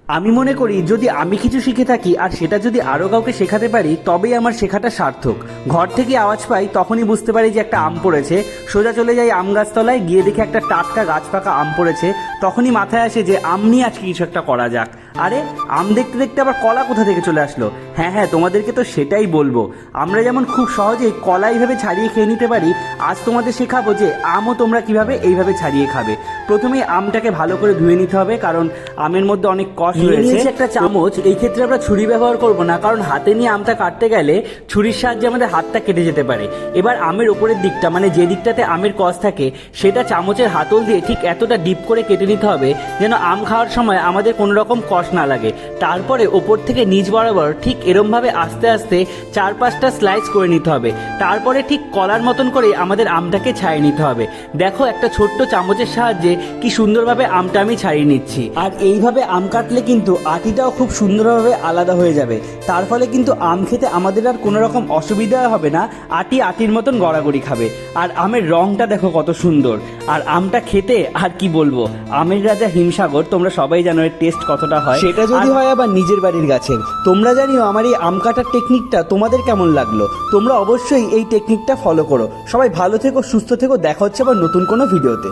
আমি মনে করি যদি আমি কিছু শিখে থাকি আর সেটা যদি আরও কাউকে শেখাতে পারি তবেই আমার শেখাটা সার্থক। ঘর থেকে আওয়াজ পাই তখনই বুঝতে পারি যে একটা আম পড়েছে, সোজা চলে যাই আম গাছতলায়, গিয়ে দেখি একটা টাটকা গাছ পাকা আম পড়েছে, তখনই মাথায় আসে যে আম নিয়ে আজকে কিছু একটা করা যাক। আরে আম দেখতে দেখতে আবার কলা কোথা থেকে চলে আসলো। হ্যাঁ, তোমাদেরকে তো সেটাই বলবো। আমরা যেমন খুব সহজেই কলা এইভাবে ছাড়িয়ে খেয়ে নিতে পারি, আজ তোমাদের শেখাবো যে আমও তোমরা কিভাবে এইভাবে ছাড়িয়ে খাবে। প্রথমেই আমটাকে ভালো করে ধুয়ে নিতে হবে, কারণ আমের মধ্যে অনেক কষ রয়েছে। একটা চামচ, এই ক্ষেত্রে আমরা ছুরি ব্যবহার করব না, কারণ হাতে নিয়ে আমটা কাটতে গেলে ছুরির সাহায্যে আমাদের হাতটা কেটে যেতে পারে। এবার আমের উপরের দিকটা, মানে যে দিকটাতে আমের কষ থাকে, সেটা চামচের হাতল দিয়ে ঠিক এতটা ডিপ করে কেটে নিতে হবে যেন আম খাওয়ার সময় আমাদের কোনো রকম কষ না লাগে। তারপরে ওপর থেকে নিচ বরাবর ঠিক এরমভাবে আস্তে আস্তে 4-5টা স্লাইস করে নিতে হবে। তারপরে ঠিক কলার মতন করে আমাদের আমটাকে ছাড়িয়ে নিতে হবে। দেখো একটা ছোট্ট চামচের সাহায্যে কি সুন্দরভাবে আমটা আমি ছাড়িয়ে নিচ্ছি। আর এইভাবে আম কাটলে কিন্তু আটিটাও খুব সুন্দরভাবে আলাদা হয়ে যাবে। তার ফলে কিন্তু আম খেতে আমাদের আর কোনো রকম অসুবিধা হবে না, আটির মতন গড়াগড়ি খাবে। আর আমের রংটা দেখো কত সুন্দর, আর আমটা খেতে আর কি বলবো, আমের রাজা হিমসাগর, তোমরা সবাই জানো এর টেস্ট কতটা হয়। সেটা যদি হয় আবার নিজের বাড়ির গাছের। তোমরা জানিও আমার এই আম কাটার টেকনিকটা তোমাদের কেমন লাগলো। তোমরা অবশ্যই এই টেকনিকটা ফলো করো। সবাই ভালো থেকো, সুস্থ থেকো, দেখা হচ্ছে আবার নতুন কোনো ভিডিওতে।